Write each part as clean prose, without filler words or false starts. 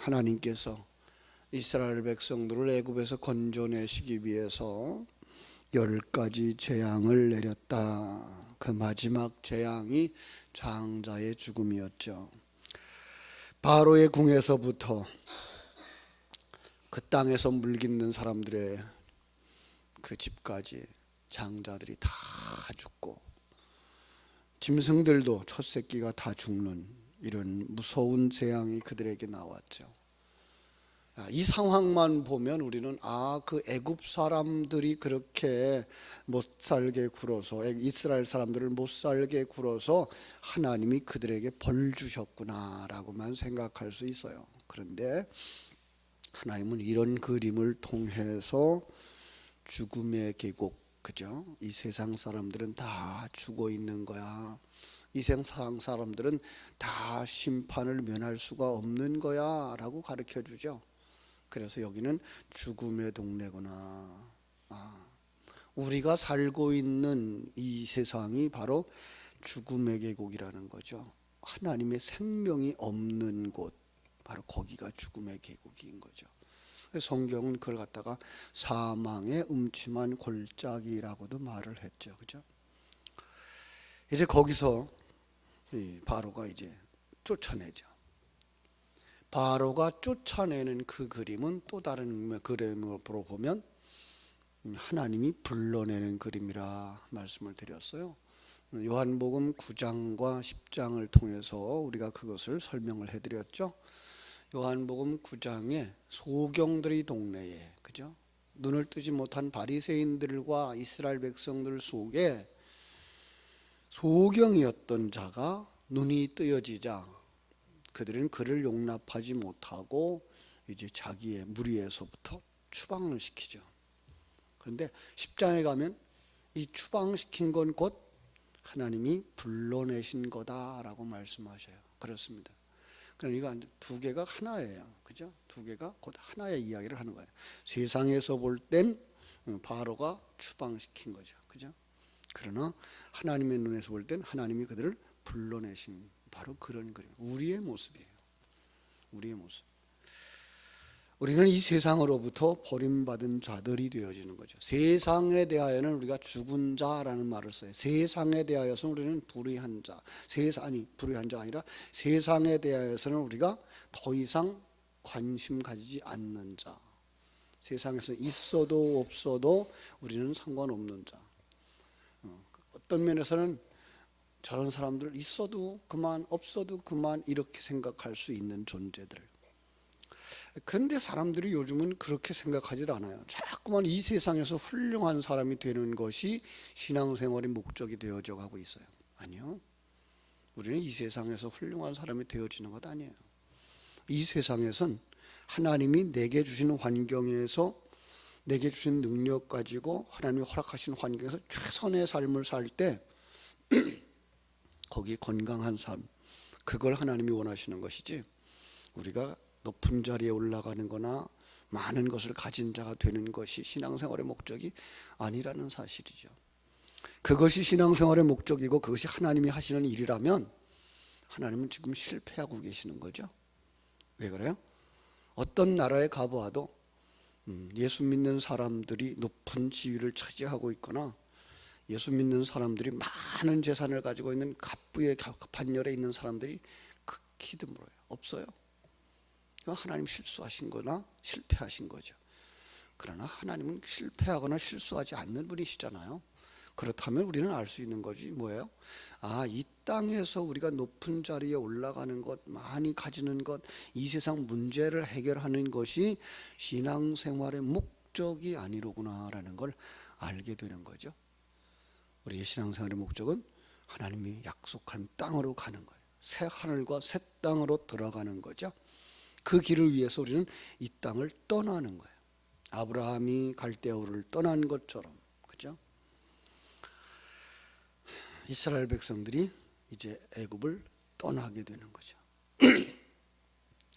하나님께서 이스라엘 백성들을 애굽에서 건져내시기 위해서 10가지 재앙을 내렸다. 그 마지막 재앙이 장자의 죽음이었죠. 바로의 궁에서부터 그 땅에서 물깃는 사람들의 그 집까지 장자들이 다 죽고 짐승들도 첫 새끼가 다 죽는 이런 무서운 재앙이 그들에게 나왔죠. 이 상황만 보면 우리는 그 애굽 사람들이 그렇게 못 살게 굴어서, 이스라엘 사람들을 못 살게 굴어서 하나님이 그들에게 벌 주셨구나라고만 생각할 수 있어요. 그런데 하나님은 이런 그림을 통해서 죽음의 계곡, 그죠? 이 세상 사람들은 다 죽어 있는 거야. 이 세상 사람들은 다 심판을 면할 수가 없는 거야 라고 가르쳐 주죠. 그래서 여기는 죽음의 동네구나. 우리가 살고 있는 이 세상이 바로 죽음의 계곡이라는 거죠. 하나님의 생명이 없는 곳, 바로 거기가 죽음의 계곡인 거죠. 성경은 그걸 갖다가 사망의 음침한 골짜기라고도 말을 했죠. 그죠? 이제 거기서 바로가 이제 쫓아내죠. 바로가 쫓아내는 그 그림은 또 다른 그림으로 보면 하나님이 불러내는 그림이라 말씀을 드렸어요. 요한복음 9장과 10장을 통해서 우리가 그것을 설명을 해드렸죠. 요한복음 9장에 소경들이 동네에, 그죠? 눈을 뜨지 못한 바리새인들과 이스라엘 백성들 속에 소경이었던 자가 눈이 뜨여지자 그들은 그를 용납하지 못하고 이제 자기의 무리에서부터 추방을 시키죠. 그런데 10장에 가면 이 추방시킨 건 곧 하나님이 불러내신 거다라고 말씀하셔요. 그렇습니다. 그러니까 두 개가 하나예요. 그죠? 두 개가 곧 하나의 이야기를 하는 거예요. 세상에서 볼 땐 바로가 추방시킨 거죠. 그죠? 그러나 하나님의 눈에서 볼 땐 하나님이 그들을 불러내신 바로 그런 그림. 우리의 모습이에요. 우리의 모습. 우리는 이 세상으로부터 버림받은 자들이 되어지는 거죠. 세상에 대하여는 우리가 죽은 자라는 말을 써요. 세상에 대하여서는 우리는 불의한 자. 불의한 자가 아니라 세상에 대하여서는 우리가 더 이상 관심 가지지 않는 자. 세상에서 있어도 없어도 우리는 상관없는 자. 어떤 면에서는 저런 사람들 있어도 그만, 없어도 그만 이렇게 생각할 수 있는 존재들. 그런데 사람들이 요즘은 그렇게 생각하지 않아요. 자꾸만 이 세상에서 훌륭한 사람이 되는 것이 신앙생활의 목적이 되어져 가고 있어요. 아니요. 우리는 이 세상에서 훌륭한 사람이 되어지는 것 아니에요. 이 세상에선 하나님이 내게 주신 환경에서 내게 주신 능력 가지고 하나님이 허락하신 환경에서 최선의 삶을 살 때 거기 건강한 삶, 그걸 하나님이 원하시는 것이지 우리가 높은 자리에 올라가는 거나 많은 것을 가진 자가 되는 것이 신앙생활의 목적이 아니라는 사실이죠. 그것이 신앙생활의 목적이고 그것이 하나님이 하시는 일이라면 하나님은 지금 실패하고 계시는 거죠. 왜 그래요? 어떤 나라에 가보아도 예수 믿는 사람들이 높은 지위를 차지하고 있거나 예수 믿는 사람들이 많은 재산을 가지고 있는 갑부의 반열에 있는 사람들이 극히 드물어요. 없어요. 하나님 실수하신 거나 실패하신 거죠. 그러나 하나님은 실패하거나 실수하지 않는 분이시잖아요. 그렇다면 우리는 알 수 있는 거지 뭐예요? 이 땅에서 우리가 높은 자리에 올라가는 것, 많이 가지는 것, 이 세상 문제를 해결하는 것이 신앙생활의 목적이 아니로구나라는 걸 알게 되는 거죠. 우리의 신앙생활의 목적은 하나님이 약속한 땅으로 가는 거예요. 새 하늘과 새 땅으로 들어가는 거죠. 그 길을 위해서 우리는 이 땅을 떠나는 거예요. 아브라함이 갈대아우를 떠난 것처럼, 그죠? 이스라엘 백성들이 이제 애굽을 떠나게 되는 거죠.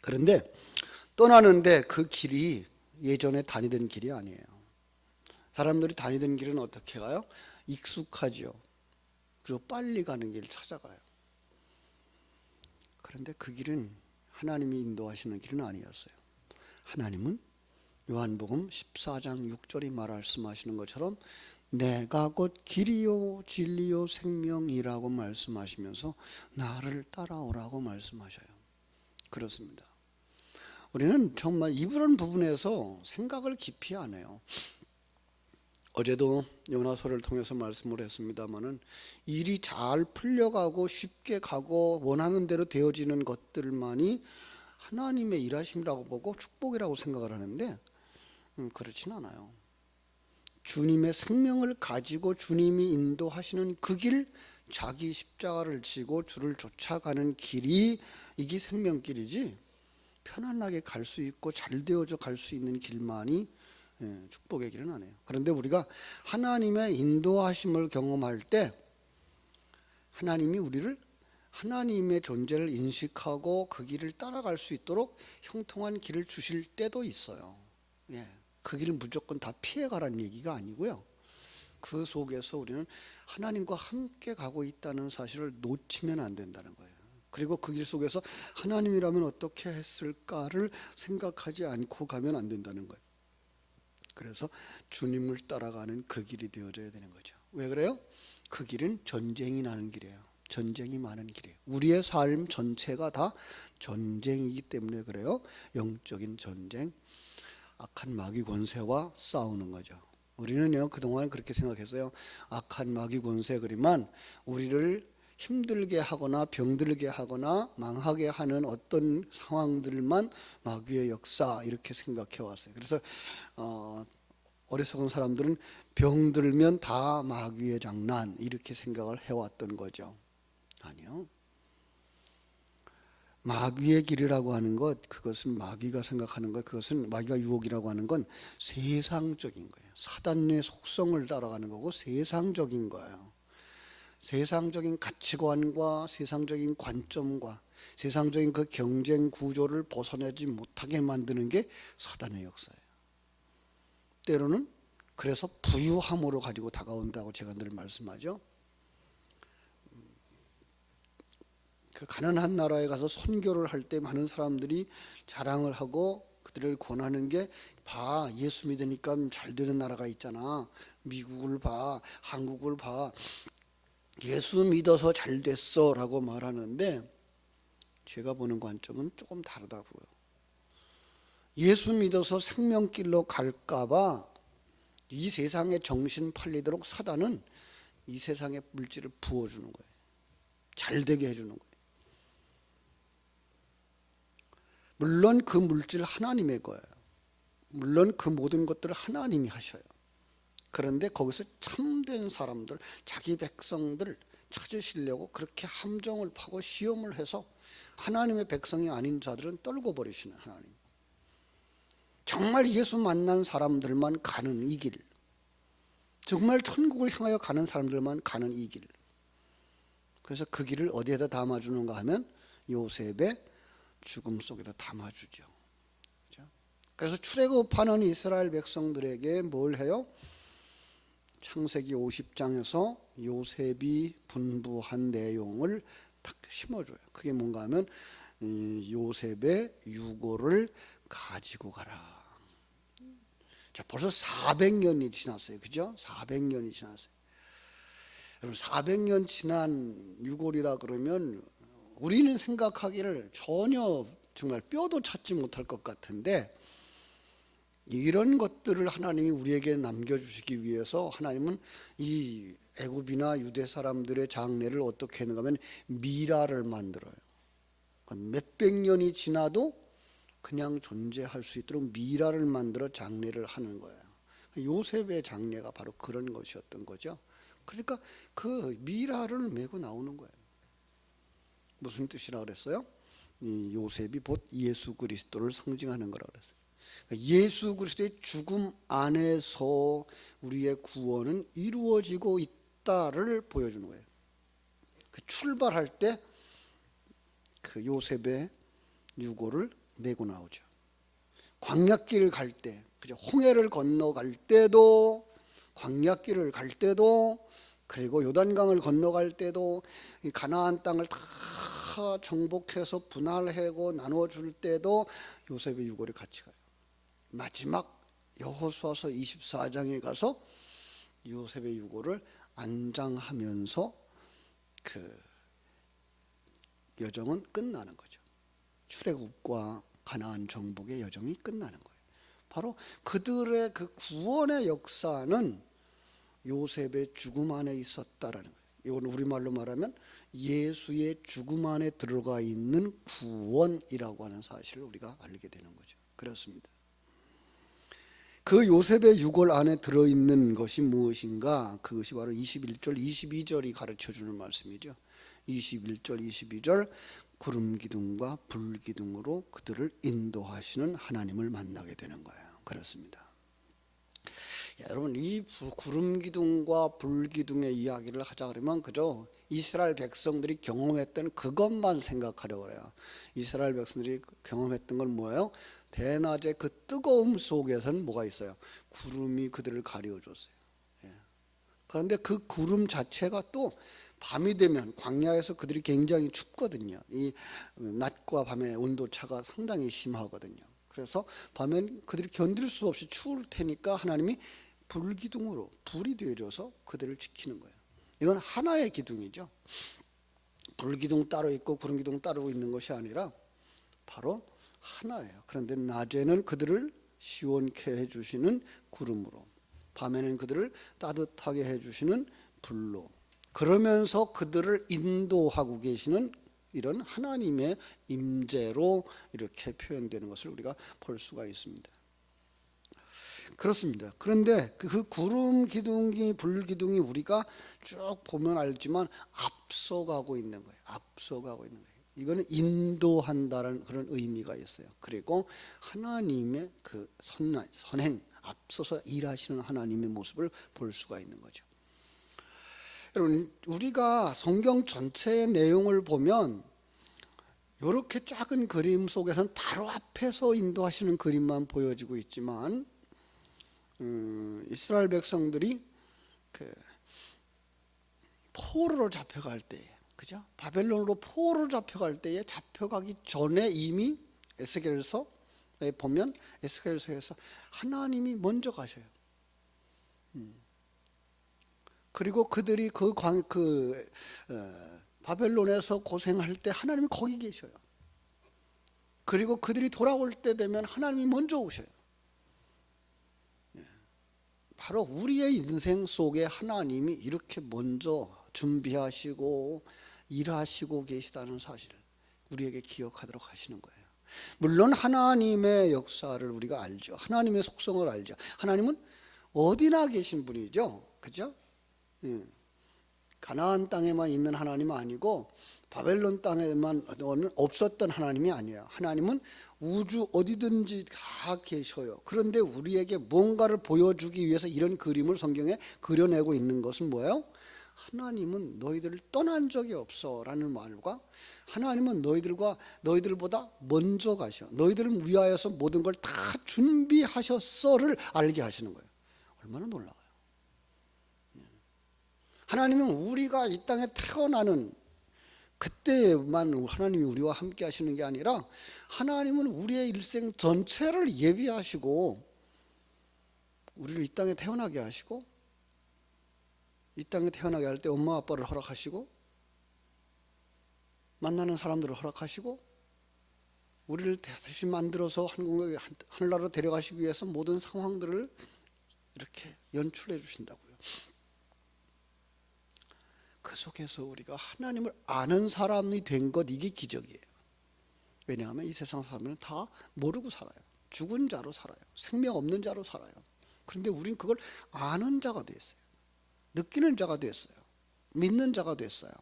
그런데 떠나는데 그 길이 예전에 다니던 길이 아니에요. 사람들이 다니던 길은 어떻게 가요? 익숙하죠. 그리고 빨리 가는 길을 찾아가요. 그런데 그 길은 하나님이 인도하시는 길은 아니었어요. 하나님은 요한복음 14장 6절이 말씀하시는 것처럼 내가 곧 길이요 진리요 생명이라고 말씀하시면서 나를 따라오라고 말씀하셔요. 그렇습니다. 우리는 정말 이런 부분에서 생각을 깊이 안 해요. 어제도 요나서를 통해서 말씀을 했습니다마는 일이 잘 풀려가고 쉽게 가고 원하는 대로 되어지는 것들만이 하나님의 일하심이라고 보고 축복이라고 생각을 하는데 그렇진 않아요. 주님의 생명을 가지고 주님이 인도하시는 그 길, 자기 십자가를 지고 주를 쫓아가는 길이 이게 생명길이지 편안하게 갈 수 있고 잘 되어져 갈 수 있는 길만이 축복의 길은 아니에요. 그런데 우리가 하나님의 인도하심을 경험할 때 하나님이 우리를 하나님의 존재를 인식하고 그 길을 따라갈 수 있도록 형통한 길을 주실 때도 있어요. 그 길을 무조건 다 피해가라는 얘기가 아니고요. 그 속에서 우리는 하나님과 함께 가고 있다는 사실을 놓치면 안 된다는 거예요. 그리고 그 길 속에서 하나님이라면 어떻게 했을까를 생각하지 않고 가면 안 된다는 거예요. 그래서 주님을 따라가는 그 길이 되어져야 되는 거죠. 왜 그래요? 그 길은 전쟁이 나는 길이에요. 전쟁이 많은 길이에요. 우리의 삶 전체가 다 전쟁이기 때문에 그래요. 영적인 전쟁, 악한 마귀 권세와 싸우는 거죠. 우리는요 그동안 그렇게 생각했어요. 악한 마귀 권세 그리만 우리를 힘들게 하거나 병들게 하거나 망하게 하는 어떤 상황들만 마귀의 역사 이렇게 생각해 왔어요. 그래서 어리석은 사람들은 병들면 다 마귀의 장난 이렇게 생각을 해왔던 거죠. 아니요. 마귀의 길이라고 하는 것, 그것은 마귀가 생각하는 것, 그것은 마귀가 유혹이라고 하는 건 세상적인 거예요. 사단의 속성을 따라가는 거고 세상적인 거예요. 세상적인 가치관과 세상적인 관점과 세상적인 그 경쟁 구조를 벗어내지 못하게 만드는 게 사단의 역사예요. 때로는 그래서 부유함으로 가지고 다가온다고 제가 늘 말씀하죠. 그 가난한 나라에 가서 선교를 할 때 많은 사람들이 자랑을 하고 그들을 권하는 게 봐, 예수 믿으니까 잘 되는 나라가 있잖아. 미국을 봐, 한국을 봐. 예수 믿어서 잘 됐어 라고 말하는데 제가 보는 관점은 조금 다르다고요. 예수 믿어서 생명길로 갈까봐 이 세상에 정신 팔리도록 사단은 이 세상의 물질을 부어주는 거예요. 잘 되게 해주는 거예요. 물론 그 물질 하나님의 거예요. 물론 그 모든 것들을 하나님이 하셔요. 그런데 거기서 참된 사람들, 자기 백성들 찾으시려고 그렇게 함정을 파고 시험을 해서 하나님의 백성이 아닌 자들은 떨고 버리시는 하나님. 정말 예수 만난 사람들만 가는 이 길, 정말 천국을 향하여 가는 사람들만 가는 이 길. 그래서 그 길을 어디에다 담아주는가 하면 요셉의 죽음 속에다 담아주죠. 그래서 출애굽하는 이스라엘 백성들에게 뭘 해요? 창세기 50장에서 요셉이 분부한 내용을 딱 심어줘요. 그게 뭔가 하면 요셉의 유고를 가지고 가라. 자, 벌써 400년이 지났어요. 그죠? 400년이 지났어요. 여러분 400년 지난 유골이라 그러면 우리는 생각하기를 전혀 정말 뼈도 찾지 못할 것 같은데 이런 것들을 하나님이 우리에게 남겨주시기 위해서 하나님은 이 애굽이나 유대 사람들의 장례를 어떻게 하는가 하면 미라를 만들어요. 몇백 년이 지나도 그냥 존재할 수 있도록 미라를 만들어 장례를 하는 거예요. 요셉의 장례가 바로 그런 것이었던 거죠. 그러니까 그 미라를 메고 나오는 거예요. 무슨 뜻이라 그랬어요? 이 요셉이 곧 예수 그리스도를 상징하는 거라 그랬어요. 예수 그리스도의 죽음 안에서 우리의 구원은 이루어지고 있다를 보여주는 거예요. 그 출발할 때 그 요셉의 유고를 메고 나오죠. 광야길을 갈 때, 그죠? 홍해를 건너갈 때도, 광야길을 갈 때도, 그리고 요단강을 건너갈 때도 이 가나안 땅을 다 다 정복해서 분할하고 나눠줄 때도 요셉의 유골이 같이 가요. 마지막 여호수아서 24장에 가서 요셉의 유골을 안장하면서 그 여정은 끝나는 거죠. 출애굽과 가나안 정복의 여정이 끝나는 거예요. 바로 그들의 그 구원의 역사는 요셉의 죽음 안에 있었다라는 거예요. 이건 우리말로 말하면 예수의 죽음 안에 들어가 있는 구원이라고 하는 사실을 우리가 알게 되는 거죠. 그렇습니다. 그 요셉의 유골 안에 들어있는 것이 무엇인가? 그것이 바로 21절, 22절이 가르쳐주는 말씀이죠. 21절, 22절 구름 기둥과 불 기둥으로 그들을 인도하시는 하나님을 만나게 되는 거예요. 그렇습니다. 여러분, 이 구름 기둥과 불 기둥의 이야기를 하자 그러면 그저 이스라엘 백성들이 경험했던 그것만 생각하려고 그래요. 이스라엘 백성들이 경험했던 건 뭐예요? 대낮의 그 뜨거움 속에서는 뭐가 있어요? 구름이 그들을 가려줬어요. 그런데 그 구름 자체가 또 밤이 되면 광야에서 그들이 굉장히 춥거든요. 이 낮과 밤의 온도차가 상당히 심하거든요. 그래서 밤엔 그들이 견딜 수 없이 추울 테니까 하나님이 불기둥으로 불이 되어줘서 그들을 지키는 거예요. 이건 하나의 기둥이죠. 불기둥 따로 있고 구름기둥 따로 있는 것이 아니라 바로 하나예요. 그런데 낮에는 그들을 시원케 해주시는 구름으로, 밤에는 그들을 따뜻하게 해주시는 불로, 그러면서 그들을 인도하고 계시는 이런 하나님의 임재로 이렇게 표현되는 것을 우리가 볼 수가 있습니다. 그렇습니다. 그런데 그 구름 기둥이 불 기둥이 우리가 쭉 보면 알지만 앞서가고 있는 거예요. 앞서가고 있는 거예요. 이거는 인도한다는 그런 의미가 있어요. 그리고 하나님의 그 선행, 앞서서 일하시는 하나님의 모습을 볼 수가 있는 거죠. 여러분, 우리가 성경 전체의 내용을 보면 이렇게 작은 그림 속에서는 바로 앞에서 인도하시는 그림만 보여지고 있지만 이스라엘 백성들이 그 포로로 잡혀갈 때에, 그죠? 바벨론으로 포로로 잡혀갈 때에 잡혀가기 전에 이미 에스겔서에 보면 에스겔서에서 하나님이 먼저 가셔요. 그리고 그들이 바벨론에서 고생할 때 하나님이 거기 계셔요. 그리고 그들이 돌아올 때 되면 하나님이 먼저 오셔요. 바로 우리의 인생 속에 하나님이 이렇게 먼저 준비하시고 일하시고 계시다는 사실을 우리에게 기억하도록 하시는 거예요. 물론 하나님의 역사를 우리가 알죠. 하나님의 속성을 알죠. 하나님은 어디나 계신 분이죠. 그죠? 가나안 땅에만 있는 하나님은 아니고 바벨론 땅에만 없었던 하나님이 아니에요. 하나님은 우주 어디든지 다 계셔요. 그런데 우리에게 뭔가를 보여주기 위해서 이런 그림을 성경에 그려내고 있는 것은 뭐예요? 하나님은 너희들을 떠난 적이 없어 라는 말과 하나님은 너희들보다 먼저 가셔, 너희들을 위하여서 모든 걸 다 준비하셨어를 알게 하시는 거예요. 얼마나 놀라워요. 하나님은 우리가 이 땅에 태어나는 그때만 하나님이 우리와 함께 하시는 게 아니라 하나님은 우리의 일생 전체를 예비하시고 우리를 이 땅에 태어나게 하시고 이 땅에 태어나게 할 때 엄마 아빠를 허락하시고 만나는 사람들을 허락하시고 우리를 다시 만들어서 하늘나라로 데려가시기 위해서 모든 상황들을 이렇게 연출해 주신다고요. 그 속에서 우리가 하나님을 아는 사람이 된 것, 이게 기적이에요. 왜냐하면 이 세상 사람들은 다 모르고 살아요. 죽은 자로 살아요. 생명 없는 자로 살아요. 그런데 우리는 그걸 아는 자가 됐어요. 느끼는 자가 됐어요. 믿는 자가 됐어요.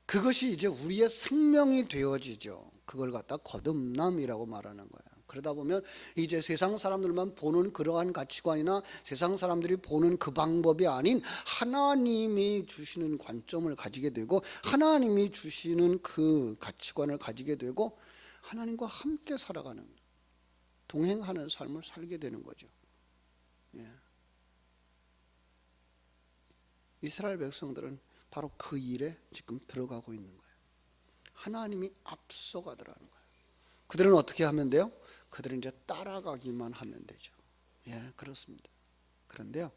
그것이 이제 우리의 생명이 되어지죠. 그걸 갖다 거듭남이라고 말하는 거예요. 그러다 보면 이제 세상 사람들만 보는 그러한 가치관이나 세상 사람들이 보는 그 방법이 아닌 하나님이 주시는 관점을 가지게 되고 하나님이 주시는 그 가치관을 가지게 되고 하나님과 함께 살아가는, 동행하는 삶을 살게 되는 거죠. 예. 이스라엘 백성들은 바로 그 일에 지금 들어가고 있는 거예요. 하나님이 앞서가더라는 거예요. 그들은 어떻게 하면 돼요? 그들은 이제 따라가기만 하면 되죠. 예, 그렇습니다. 그런데요,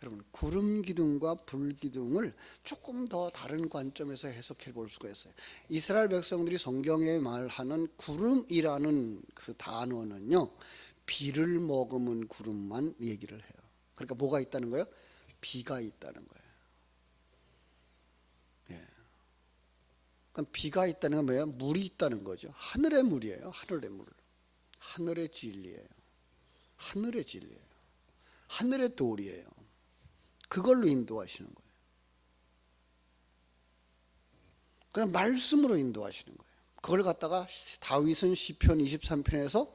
여러분, 구름 기둥과 불 기둥을 조금 더 다른 관점에서 해석해 볼 수가 있어요. 이스라엘 백성들이 성경에 말하는 구름이라는 그 단어는요, 비를 머금은 구름만 얘기를 해요. 그러니까 뭐가 있다는 거예요? 비가 있다는 거예요. 예. 그럼 비가 있다는 건 뭐예요? 물이 있다는 거죠. 하늘의 물이에요. 하늘의 물. 하늘의 진리예요. 하늘의 진리예요. 하늘의 돌이에요. 그걸로 인도하시는 거예요. 그냥 말씀으로 인도하시는 거예요. 그걸 갖다가 다윗은 시편 23편에서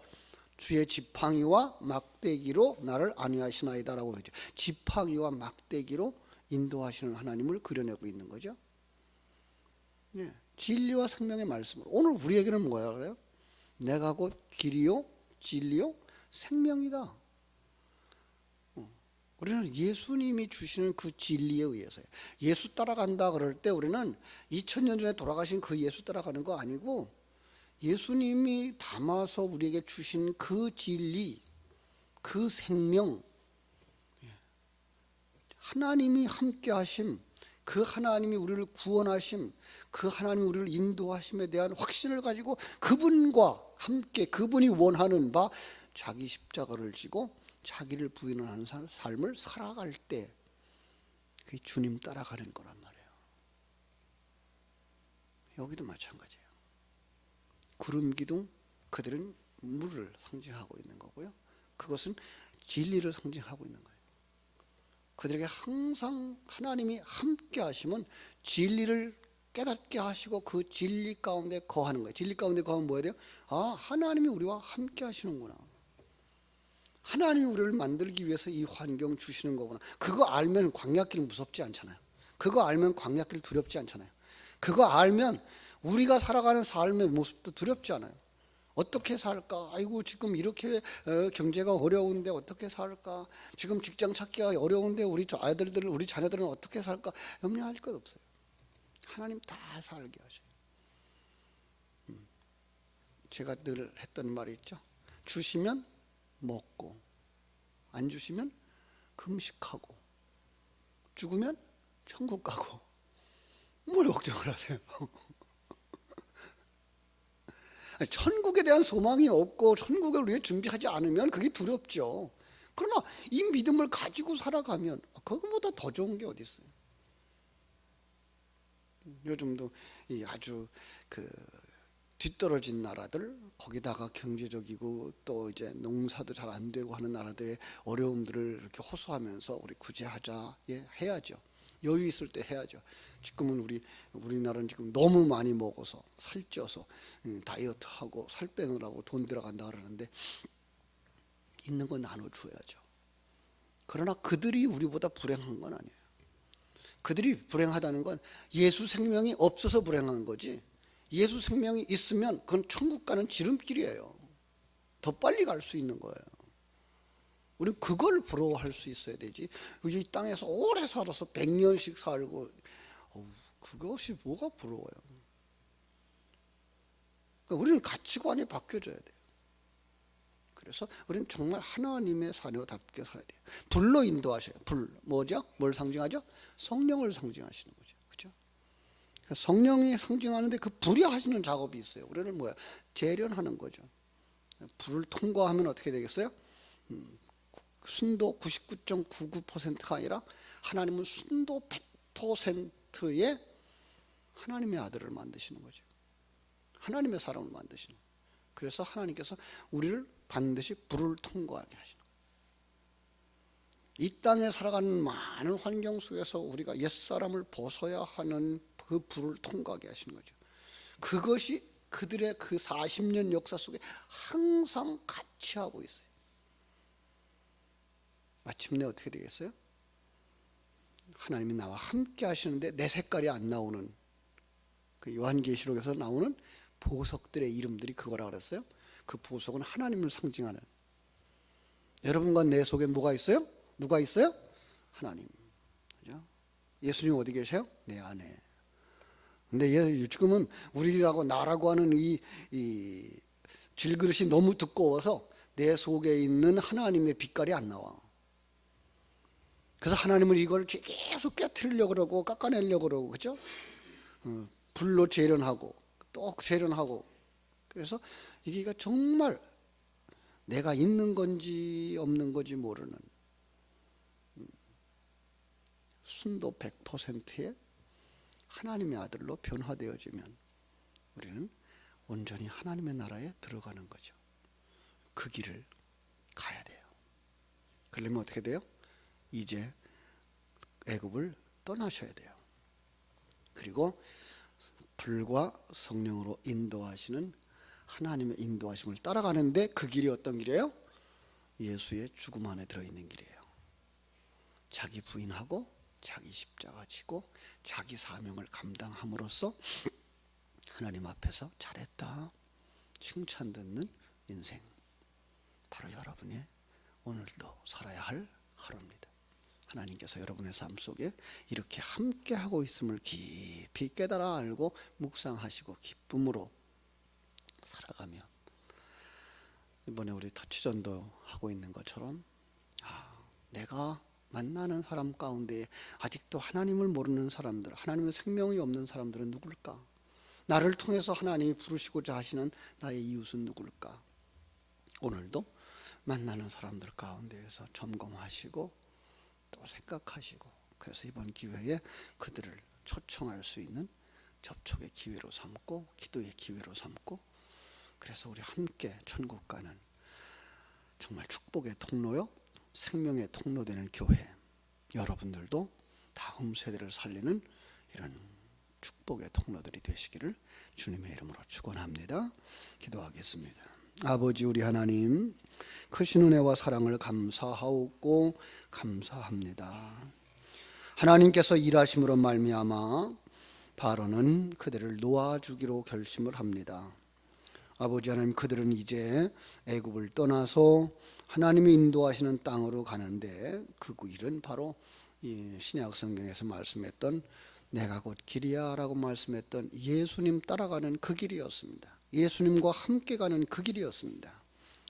주의 지팡이와 막대기로 나를 안위하시나이다라고 하죠. 지팡이와 막대기로 인도하시는 하나님을 그려내고 있는 거죠. 예, 진리와 생명의 말씀으로. 오늘 우리에게는 뭐예요? 내가 곧 길이요 진리요 생명이다. 우리는 예수님이 주시는 그 진리에 의해서요. 예수 따라간다 그럴 때 우리는 2000년 전에 돌아가신 그 예수 따라가는 거 아니고 예수님이 담아서 우리에게 주신 그 진리, 그 생명, 하나님이 함께 하심, 그 하나님이 우리를 구원하심, 그 하나님이 우리를 인도하심에 대한 확신을 가지고 그분과 함께 그분이 원하는 바 자기 십자가를 지고 자기를 부인하는 삶을 살아갈 때 그게 주님 따라가는 거란 말이에요. 여기도 마찬가지예요. 구름 기둥, 그들은 물을 상징하고 있는 거고요. 그것은 진리를 상징하고 있는 거예요. 그들에게 항상 하나님이 함께 하시면 진리를 깨닫게 하시고 그 진리 가운데 거하는 거예요. 진리 가운데 거하면 뭐야 돼요? 아, 하나님이 우리와 함께 하시는구나. 하나님이 우리를 만들기 위해서 이 환경 주시는 거구나. 그거 알면 광야길 무섭지 않잖아요. 그거 알면 광야길 두렵지 않잖아요. 그거 알면 우리가 살아가는 삶의 모습도 두렵지 않아요. 어떻게 살까? 아이고 지금 이렇게 경제가 어려운데 어떻게 살까? 지금 직장 찾기가 어려운데 우리 아이들들, 우리 자녀들은 어떻게 살까? 염려할 것 없어요. 하나님 다 살게 하셔요. 제가 늘 했던 말이 있죠. 주시면 먹고 안 주시면 금식하고 죽으면 천국 가고 뭘 걱정을 하세요? 천국에 대한 소망이 없고 천국을 위해 준비하지 않으면 그게 두렵죠. 그러나 이 믿음을 가지고 살아가면 그거보다 더 좋은 게 어디 있어요? 요즘도 이 아주 그 뒤떨어진 나라들, 거기다가 경제적이고 또 이제 농사도 잘 안 되고 하는 나라들의 어려움들을 이렇게 호소하면서 우리 구제하자, 예, 해야죠. 여유 있을 때 해야죠. 지금은 우리나라는 지금 너무 많이 먹어서 살쪄서 다이어트하고 살 빼느라고 돈 들어간다 그러는데 있는 거 나눠줘야죠. 그러나 그들이 우리보다 불행한 건 아니에요. 그들이 불행하다는 건 예수 생명이 없어서 불행한 거지, 예수 생명이 있으면 그건 천국 가는 지름길이에요. 더 빨리 갈 수 있는 거예요. 우리 그걸 부러워할 수 있어야 되지. 이 땅에서 오래 살아서 100년씩 살고 그것이 뭐가 부러워요. 그러니까 우리는 가치관이 바뀌어져야 돼요. 그래서 우리는 정말 하나님의 자녀답게 살아야 돼요. 불로 인도하셔요. 불 뭐죠? 뭘 상징하죠? 성령을 상징하시는 거죠. 그렇죠? 성령이 상징하는데 그 불이 하시는 작업이 있어요. 우리는 뭐야? 재련하는 거죠. 불을 통과하면 어떻게 되겠어요? 순도 99.99%가 아니라 하나님은 순도 100%의 하나님의 아들을 만드시는 거죠. 하나님의 사람을 만드시는 거예요. 그래서 하나님께서 우리를 반드시 불을 통과하게 하시는 거예요. 이 땅에 살아가는 많은 환경 속에서 우리가 옛사람을 벗어야 하는 그 불을 통과하게 하시는 거죠. 그것이 그들의 그 40년 역사 속에 항상 같이 하고 있어요. 마침내 어떻게 되겠어요? 하나님이 나와 함께 하시는데 내 색깔이 안 나오는, 그 요한계시록에서 나오는 보석들의 이름들이 그거라 그랬어요. 그 보석은 하나님을 상징하는. 여러분과 내 속에 뭐가 있어요? 누가 있어요? 하나님. 그죠? 예수님 어디 계세요? 내 안에. 근데 지금은 우리라고 나라고 하는 이 질그릇이 너무 두꺼워서 내 속에 있는 하나님의 빛깔이 안 나와. 그래서 하나님은 이걸 계속 깨트리려고 그러고 깎아내려고 그러고, 그죠? 불로 재련하고 또 재련하고. 그래서 이게 정말 내가 있는 건지 없는 건지 모르는 순도 100%의 하나님의 아들로 변화되어지면 우리는 온전히 하나님의 나라에 들어가는 거죠. 그 길을 가야 돼요. 그러려면 어떻게 돼요? 이제 애굽을 떠나셔야 돼요. 그리고 불과 성령으로 인도하시는 하나님의 인도하심을 따라가는데, 그 길이 어떤 길이에요? 예수의 죽음 안에 들어있는 길이에요. 자기 부인하고 자기 십자가 지고 자기 사명을 감당함으로써 하나님 앞에서 잘했다 칭찬 듣는 인생, 바로 여러분의 오늘도 살아야 할 하루입니다. 하나님께서 여러분의 삶 속에 이렇게 함께 하고 있음을 깊이 깨달아 알고 묵상하시고 기쁨으로 살아가며, 이번에 우리 터치전도 하고 있는 것처럼 내가 만나는 사람 가운데 아직도 하나님을 모르는 사람들, 하나님의 생명이 없는 사람들은 누굴까? 나를 통해서 하나님이 부르시고자 하시는 나의 이웃은 누굴까? 오늘도 만나는 사람들 가운데에서 점검하시고 또 생각하시고, 그래서 이번 기회에 그들을 초청할 수 있는 접촉의 기회로 삼고 기도의 기회로 삼고, 그래서 우리 함께 천국 가는 정말 축복의 통로요, 생명의 통로 되는 교회, 여러분들도 다음 세대를 살리는 이런 축복의 통로들이 되시기를 주님의 이름으로 축원합니다. 기도하겠습니다. 아버지 우리 하나님, 크신 은혜와 사랑을 감사하옵고 감사합니다. 하나님께서 일하심으로 말미암아 바로는 그들을 놓아주기로 결심을 합니다. 아버지 하나님, 그들은 이제 애굽을 떠나서 하나님이 인도하시는 땅으로 가는데, 그 길은 바로 이 신약 성경에서 말씀했던 내가 곧 길이야 라고 말씀했던 예수님 따라가는 그 길이었습니다. 예수님과 함께 가는 그 길이었습니다.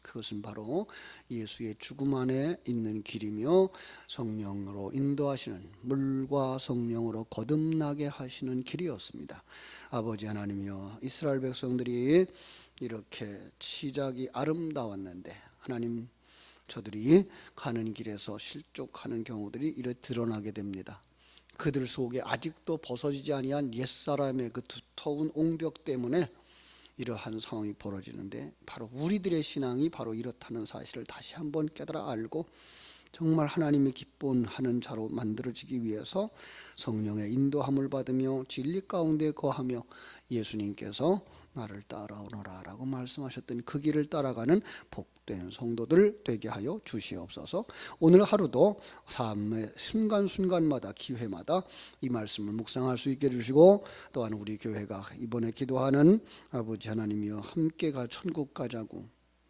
그것은 바로 예수의 죽음 안에 있는 길이며 성령으로 인도하시는, 물과 성령으로 거듭나게 하시는 길이었습니다. 아버지 하나님이여, 이스라엘 백성들이 이렇게 시작이 아름다웠는데 하나님, 저들이 가는 길에서 실족하는 경우들이 이렇게 드러나게 됩니다. 그들 속에 아직도 벗어지지 아니한 옛사람의 그 두터운 옹벽 때문에 이러한 상황이 벌어지는데, 바로 우리들의 신앙이 바로 이렇다는 사실을 다시 한번 깨달아 알고 정말 하나님이 기뻐하는 자로 만들어지기 위해서 성령의 인도함을 받으며 진리 가운데 거하며 예수님께서 나를 따라오너라 라고 말씀하셨던 그 길을 따라가는 복된 성도들 되게 하여 주시옵소서. 오늘 하루도 삶의 순간순간마다 기회마다 이 말씀을 묵상할 수 있게 해주시고, 또한 우리 교회가 이번에 기도하는 아버지 하나님이여 함께 가 천국 가자고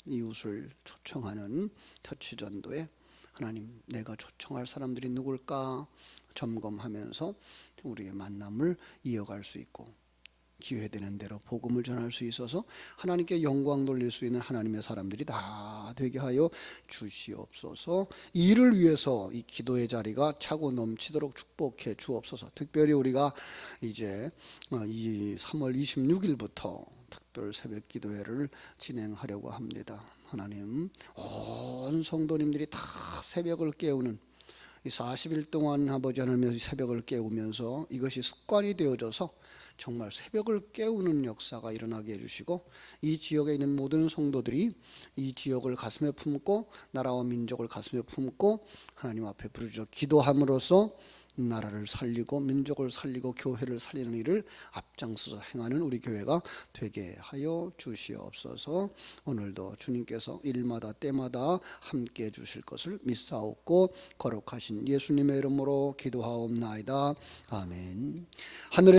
이웃을 초청하는 터치전도에 하나님, 내가 초청할 사람들이 누굴까 점검하면서 우리의 만남을 이어갈 수 있고 기회되는 대로 복음을 전할 수 있어서 하나님께 영광 돌릴 수 있는 하나님의 사람들이 다 되게 하여 주시옵소서. 이를 위해서 이 기도의 자리가 차고 넘치도록 축복해 주옵소서. 특별히 우리가 이제 이 3월 26일부터 특별 새벽 기도회를 진행하려고 합니다. 하나님, 온 성도님들이 다 새벽을 깨우는 이 40일 동안 아버지 하나님의 새벽을 깨우면서 이것이 습관이 되어져서 정말 새벽을 깨우는 역사가 일어나게 해주시고, 이 지역에 있는 모든 성도들이 이 지역을 가슴에 품고 나라와 민족을 가슴에 품고 하나님 앞에 부르짖어 기도함으로써 나라를 살리고 민족을 살리고 교회를 살리는 일을 앞장서서 행하는 우리 교회가 되게 하여 주시옵소서. 오늘도 주님께서 일마다 때마다 함께 해 주실 것을 믿사옵고 거룩하신 예수님의 이름으로 기도하옵나이다. 아멘. 하늘의